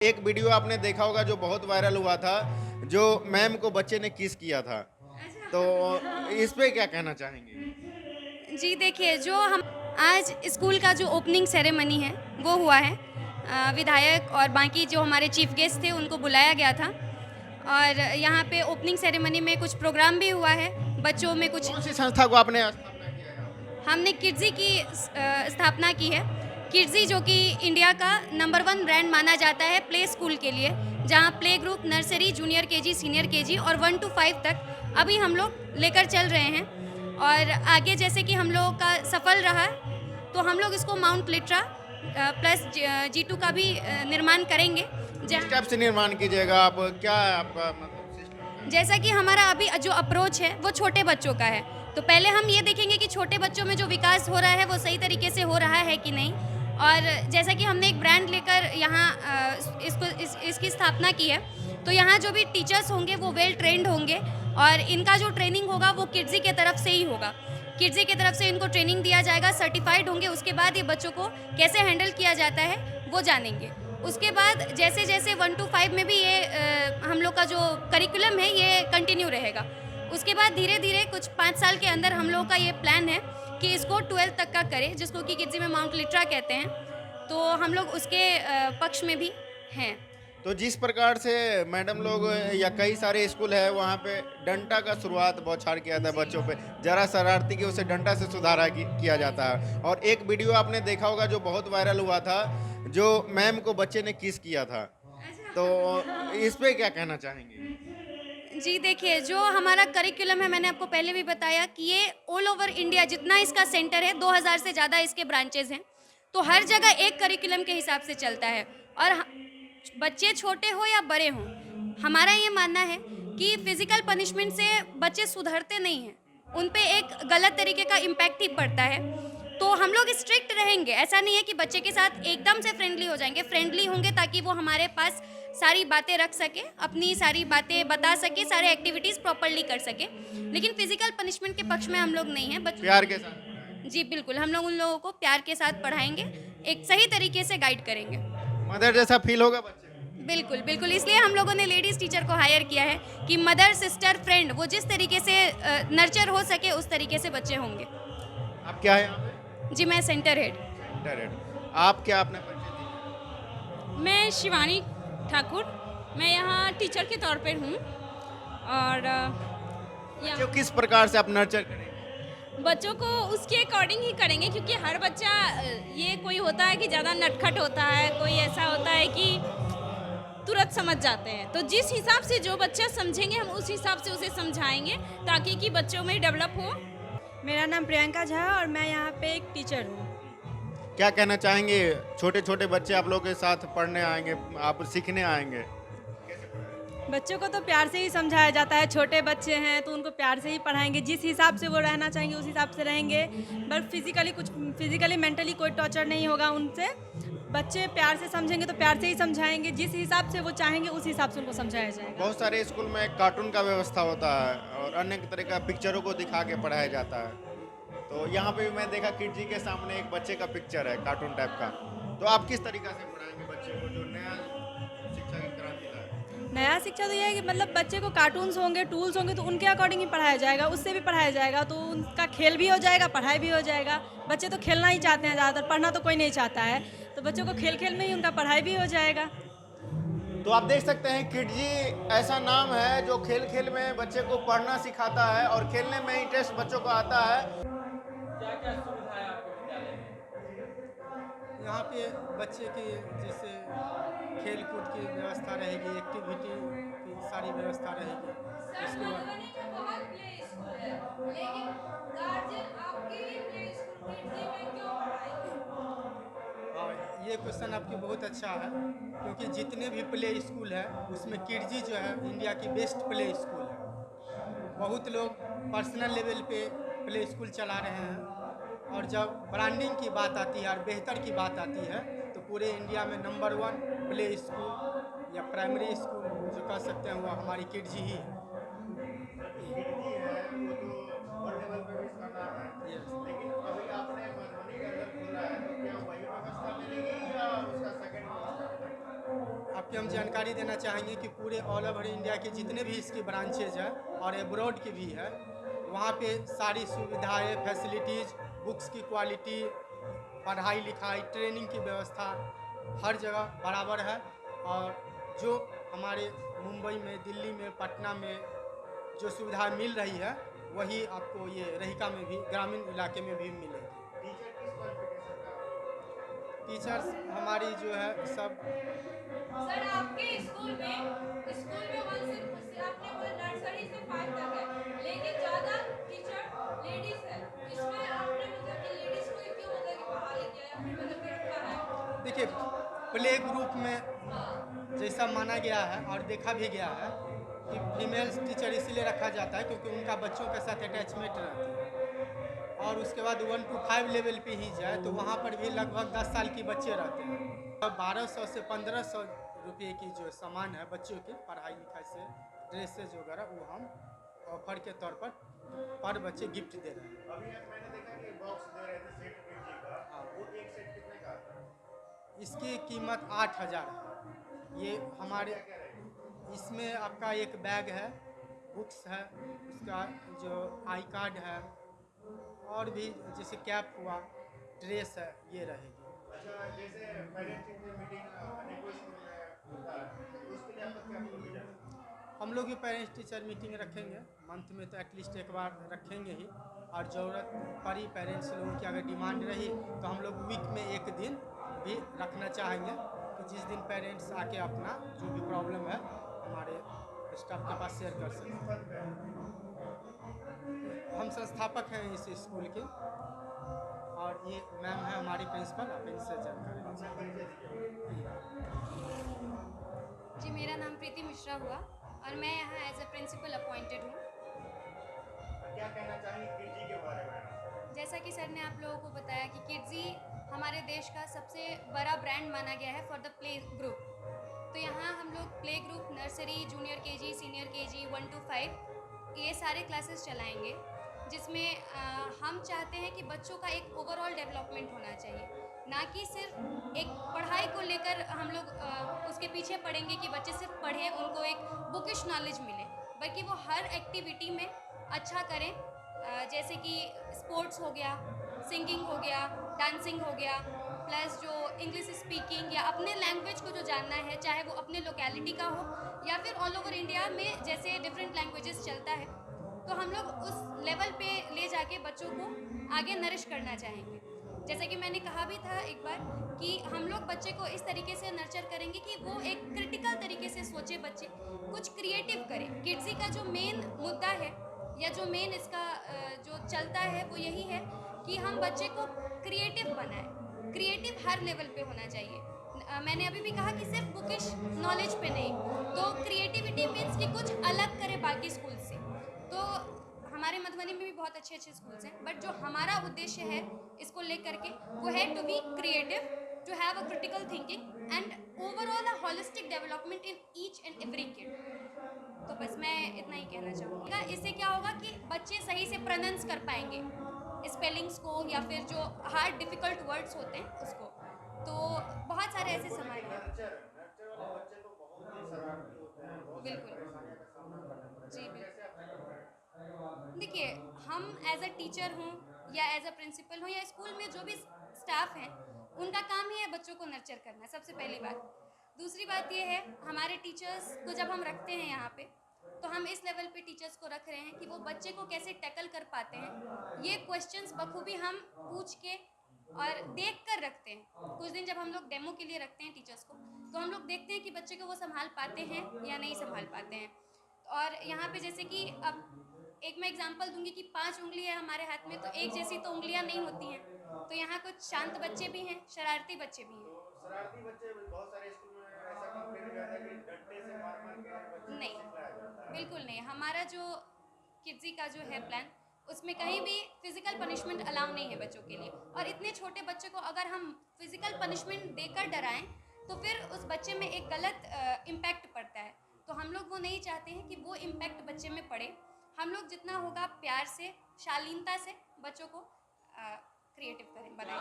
एक वीडियो आपने देखा होगा जो बहुत वायरल हुआ था, जो मैम को बच्चे ने किस किया था। तो इस पे क्या कहना चाहेंगे? जी देखिए, जो हम आज स्कूल का जो ओपनिंग सेरेमनी है, वो हुआ है। विधायक और बाकी जो हमारे चीफ गेस्ट थे, उनको बुलाया गया था और यहाँ पे ओपनिंग सेरेमनी में कुछ प्रोग्राम भी हुआ है। बच्चों में कुछ कौन सी संस्था को आपने स्थापना किया है यहाँ पे? हमने किड्ज़ी की स्थापना की है। किड्ज़ी जो कि इंडिया का नंबर 1 ब्रांड माना जाता है प्ले स्कूल के लिए, जहाँ play group, nursery, junior KG, senior KG और 1 टू 5 तक अभी हम लोग लेकर चल रहे हैं। और आगे जैसे कि हम लोगों का सफल रहा, तो हम लोग इसको माउंट लिट्रा प्लस G2 का भी निर्माण करेंगे। किस जहाँ टाइप से निर्माण कीजिएगा आप? क्या है आपका मतलब सिस्टम क्या है? जैसा कि हमारा अभी जो अप्रोच है वो छोटे बच्चों का है, तो पहले हम ये देखेंगे कि छोटे बच्चों में जो विकास हो रहा है वो सही तरीके से हो रहा है कि नहीं। और जैसा कि हमने एक ब्रांड लेकर यहाँ इसकी स्थापना की है, तो यहाँ जो भी टीचर्स होंगे वो वेल ट्रेंड होंगे और इनका जो ट्रेनिंग होगा वो किड्ज़ी के तरफ से ही होगा। किड्ज़ी की तरफ से इनको ट्रेनिंग दिया जाएगा, सर्टिफाइड होंगे, उसके बाद ये बच्चों को कैसे हैंडल किया जाता है वो जानेंगे। उसके बाद जैसे-जैसे 1 टू 5 में भी ये हम लोग का जो करिकुलम है ये कंटिन्यू रहेगा। उसके बाद धीरे-धीरे कुछ 5 साल के अंदर हम लोगों का ये प्लान है कि इसको 12th तक का करें, जिसको कि किड्ज़ी में माउंट लिट्रा कहते हैं। तो हम लोग उसके पक्ष में भी हैं। तो जिस प्रकार से मैडम लोग या कई सारे स्कूल है वहाँ पे डंडा का शुरुआत बौछार किया था बच्चों पे, जरा शरारती की उसे डंडा से सुधारा किया जाता है। और एक वीडियो आपने देखा होगा जो बहुत वायरल हुआ था, जो मैम को बच्चे ने किस किया था। तो इस पे क्या कहना चाहेंगे? जी देखिए, जो हमारा करिकुलम है मैंने आपको पहले भी बताया कि ये ऑल ओवर इंडिया जितना इसका सेंटर है 2000 से ज़्यादा इसके ब्रांचेज़ हैं। तो हर जगह एक करिकुलम के हिसाब से चलता है और बच्चे छोटे हो या बड़े हों, हमारा ये मानना है कि फिज़िकल पनिशमेंट से बच्चे सुधरते नहीं हैं। उन पे एक गलत तरीके का इम्पैक्ट ही पड़ता है। तो हम लोग स्ट्रिक्ट रहेंगे, ऐसा नहीं है कि बच्चे के साथ एकदम से फ्रेंडली हो जाएँगे, फ्रेंडली होंगे ताकि वो हमारे पास सारी बातें रख सके, अपनी सारी बातें बता सके, सारे एक्टिविटीज़ प्रॉपर्ली कर सके। लेकिन फिज़िकल पनिशमेंट के पक्ष में हम लोग नहीं हैं। बच प्यार के साथ पढ़ाएंगे। जी, बिल्कुल, हम लोग उन लोगों को प्यार के साथ पढ़ाएँगे, एक सही तरीके से गाइड करेंगे। मदर जैसा फील होगा बच्चे को। बिल्कुल, बिल्कुल, इसलिए हम लोगों ने लेडीज़ टीचर को हायर किया है कि मदर, सिस्टर, फ्रेंड वो जिस तरीके से नर्चर हो सके उस तरीके से बच्चे होंगे। आप क्या है यहाँ पे? जी, मैं सेंटर हेड। Centre head. आप क्या अपना परिचय दीजिए? मैं शिवानी ठाकुर, मैं यहाँ टीचर के तौर पर हूँ और बच्चों यहाँ किस प्रकार से आप नर्चर करेंगे? बच्चों को उसके अकॉर्डिंग ही करेंगे क्योंकि हर बच्चा ये कोई होता है कि ज़्यादा नटखट होता है, कोई ऐसा होता है कि तुरंत समझ जाते हैं। तो जिस हिसाब से जो बच्चा समझेंगे हम उस हिसाब से उसे समझाएंगे ताकि कि बच्चों में डेवलप हो। मेरा नाम प्रियंका झा है और मैं यहाँ पे एक टीचर हूँ। क्या कहना चाहेंगे? छोटे-छोटे बच्चे आप लोग के साथ पढ़ने आएँगे, आप सीखने आएँगे। बच्चों को तो प्यार से ही समझाया जाता है, छोटे बच्चे हैं तो उनको प्यार से ही पढ़ाएंगे, जिस हिसाब से वो रहना चाहेंगे उस हिसाब से रहेंगे। बट फिजिकली मेंटली कोई टॉर्चर नहीं होगा उनसे। बच्चे प्यार से समझेंगे तो प्यार से ही समझाएंगे, जिस हिसाब से वो चाहेंगे उस हिसाब से उनको समझाया जाएगा। बहुत सारे स्कूल में कार्टून का व्यवस्था होता है और अन्य तरह का पिक्चरों को दिखा के पढ़ाया जाता है। तो यहाँ पे भी मैं देखा किडजी के सामने एक बच्चे का पिक्चर है कार्टून टाइप का। तो आप किस तरीका से पढ़ाएंगे बच्चे को जो नया शिक्षा की क्रांति लाए? नया शिक्षा तो ये है कि मतलब बच्चे को कार्टून्स होंगे, टूल्स होंगे तो उनके अकॉर्डिंग ही पढ़ाया जाएगा, उससे भी पढ़ाया जाएगा तो उनका खेल भी हो जाएगा, पढ़ाई भी हो जाएगा। बच्चे तो खेलना ही चाहते हैं ज़्यादातर, पढ़ना तो कोई नहीं चाहता है, तो बच्चों को खेल-खेल में ही उनका पढ़ाई भी हो जाएगा। तो आप देख सकते हैं किडजी ऐसा नाम है जो खेल-खेल में बच्चे को पढ़ना सिखाता है और खेलने में इंटरेस्ट बच्चों को आता है। क्या-क्या सुविधाएँ आपके विद्यालय में? यहाँ पे बच्चे की जैसे खेल कूद की व्यवस्था रहेगी, एक्टिविटी की सारी व्यवस्था रहेगी। उसके बाद और ये क्वेश्चन आपकी बहुत अच्छा है क्योंकि जितने भी प्ले स्कूल है उसमें किडजी जो है इंडिया की बेस्ट प्ले स्कूल है। बहुत लोग पर्सनल लेवल पे प्ले स्कूल चला रहे हैं और जब ब्रांडिंग की बात आती है और बेहतर की बात आती है तो पूरे इंडिया में नंबर 1 प्ले स्कूल या प्राइमरी स्कूल जो कह सकते हैं वो हमारी किडजी ही है। किडजी है वो तो वर्ल्ड लेवल पे भी इसका नाम है। यस। लेकिन अभी आपने मधुबनी के अंदर खोला है तो क्या वही व्यवस्था मिलेगी या उसका सेकंड व्यवस्था मिलेगा? आपकी हम जानकारी देना चाहेंगे कि पूरे ऑल ओवर इंडिया के जितने भी इसकी ब्रांचेज हैं और एब्रॉड की भी है, वहाँ पे सारी सुविधाएं, फैसिलिटीज़, बुक्स की क्वालिटी, पढ़ाई लिखाई, ट्रेनिंग की व्यवस्था हर जगह बराबर है। और जो हमारे मुंबई में, दिल्ली में, पटना में जो सुविधाएं मिल रही है, वही आपको ये रहिका में भी, ग्रामीण इलाके में भी मिलेगी। टीचर्स हमारी जो है सब सर आपके स्कूल में 1 से आपने बोला नर्सरी से 5 तक है, लेकिन ज़्यादा टीचर लेडीज़ है, इसमें आपने मतलब कि लेडीज़ को क्यों मतलब कि बाहर लेके आया, फिर मतलब कि रखा है? देखिए, प्ले ग्रुप में जैसा माना गया है और देखा भी गया है कि फीमेल टीचर इसीलिए रखा जाता है क्योंकि उनका बच्चों के साथ अटैचमेंट रहती है। और उसके बाद 1 to 5 लेवल पे ही जाए तो वहाँ पर भी लगभग 10 साल की बच्चे रहते हैं। 1200 से 1500 रुपये की जो सामान है बच्चों की पढ़ाई लिखाई से, ड्रेसेज वगैरह, वो हम ऑफर के तौर पर बच्चे गिफ्ट दे रहे हैं। अभी मैंने देखा कि बॉक्स दे रहे थे सेट किडजी का, हाँ। वो एक सेट कितने का आता है? इसकी कीमत 8000 है। ये हमारे इसमें आपका एक बैग है, बुक्स है, उसका जो आई कार्ड है, और भी जैसे कैप हुआ, ड्रेस है, ये रहेगी। अच्छा, जैसे पेरेंट्स टीचर मीटिंग अनेकों स्कूल में होता है, तो उसके लिए आपका क्या प्रोविजन है? हम लोग भी पेरेंट्स टीचर मीटिंग रखेंगे, मंथ में तो एटलीस्ट एक बार रखेंगे ही। और ज़रूरत पड़ी पेरेंट्स लोगों की अगर डिमांड रही तो हम लोग वीक में एक दिन भी रखना चाहेंगे कि जिस दिन पेरेंट्स आके अपना जो भी प्रॉब्लम है हमारे स्टाफ के पास शेयर कर सकें। हम संस्थापक हैं इस स्कूल के, और ये मैम है हमारी प्रिंसिपल, आप इनसे जानकारी लें। जी, मेरा नाम प्रीति मिश्रा हुआ और मैं यहाँ एज अ प्रिंसिपल अपॉइंटेड हूँ। क्या कहना चाहेंगे किडजी के बारे में? जैसा कि सर ने आप लोगों को बताया कि किडजी हमारे देश का सबसे बड़ा ब्रांड माना गया है फॉर द प्ले ग्रुप। तो यहाँ हम लोग play group, nursery, junior KG, senior KG, 1 to 5 ये सारे क्लासेस चलाएंगे, जिसमें हम चाहते हैं कि बच्चों का एक ओवरऑल डेवलपमेंट होना चाहिए, ना कि सिर्फ एक पढ़ाई को लेकर हम लोग उसके पीछे पढ़ेंगे कि बच्चे सिर्फ पढ़ें, उनको एक बुकिश नॉलेज मिले, बल्कि वो हर एक्टिविटी में अच्छा करें। जैसे कि स्पोर्ट्स हो गया, सिंगिंग हो गया, डांसिंग हो गया, प्लस जो इंग्लिश स्पीकिंग या अपने लैंग्वेज को जो जानना है, चाहे वो अपने लोकेलिटी का हो या फिर ऑल ओवर इंडिया में जैसे डिफरेंट लैंग्वेजेस चलता है, तो हम लोग उस लेवल पे ले जाके बच्चों को आगे नरिश करना चाहेंगे। जैसे कि मैंने कहा भी था एक बार कि हम लोग बच्चे को इस तरीके से नर्चर करेंगे कि वो एक क्रिटिकल तरीके से सोचे, बच्चे कुछ क्रिएटिव करें। किड्सी का जो मेन मुद्दा है या जो मेन इसका जो चलता है वो यही है कि हम बच्चे को क्रिएटिव बनाएं। क्रिएटिव हर लेवल पे होना चाहिए। मैंने अभी भी कहा कि सिर्फ बुकिश नॉलेज पे नहीं, तो क्रिएटिविटी मीन्स कि कुछ अलग करे बाकी स्कूल से। तो हमारे मधुबनी में भी बहुत अच्छे अच्छे स्कूल्स हैं, बट जो हमारा उद्देश्य है इसको लेकर के वो है to be creative, to have a critical thinking and overall a holistic development in each and every kid. तो बस मैं इतना ही कहना चाहूँगा। इससे क्या होगा कि बच्चे सही से प्रोनाउंस कर पाएंगे स्पेलिंग्स को या फिर जो हार्ड डिफ़िकल्ट वर्ड्स होते हैं उसको। तो बहुत सारे ऐसे सवाल हैं। नर्चर वाले बच्चे तो बहुत ही शरारती होते हैं, बहुत सारी बिल्कुल। परेशानियों का सामना करना पड़ता है। जी, तो बिल्कुल। कैसे आप हैंडल करें? देखिए, हम एज अ टीचर हूँ या एज अ प्रिंसिपल हूँ या स्कूल में जो भी स्टाफ हैं, उनका काम ही है बच्चों को नर्चर करना, सबसे पहली बात। दूसरी बात ये है, हमारे टीचर्स को जब हम रखते हैं यहाँ पे, तो हम इस लेवल पे टीचर्स को रख रहे हैं कि वो बच्चे को कैसे टैकल कर पाते हैं, ये क्वेश्चंस बखूबी हम पूछ के और देख कर रखते हैं। कुछ दिन जब हम लोग डेमो के लिए रखते हैं टीचर्स को, तो हम लोग देखते हैं कि बच्चे को वो संभाल पाते हैं या नहीं संभाल पाते हैं। और यहाँ पे जैसे कि अब एक मैं एग्जांपल दूंगी कि 5 उंगली है हमारे हाथ में, तो एक जैसी तो उंगलियां नहीं होती हैं। तो यहाँ कुछ शांत बच्चे भी हैं, शरारती बच्चे भी हैं। तो शरारती बच्चे बहुत सारे स्कूल में ऐसा कंप्लेंट किया था कि डंडे से मार मार के बच्चे को नहीं, सिखाया जाता है। बिल्कुल नहीं। हमारा जो किड्जी का जो है प्लान, उसमें कहीं भी फिजिकल पनिशमेंट अलाउ नहीं है बच्चों के लिए। और इतने छोटे बच्चे को अगर हम फिजिकल पनिशमेंट देकर डराएं तो फिर उस बच्चे में एक गलत इम्पैक्ट पड़ता है। तो हम लोग वो नहीं चाहते हैं कि वो इम्पैक्ट बच्चे में पड़े। हम लोग जितना होगा प्यार से, शालीनता से बच्चों को क्रिएटिव करें, बनाएं।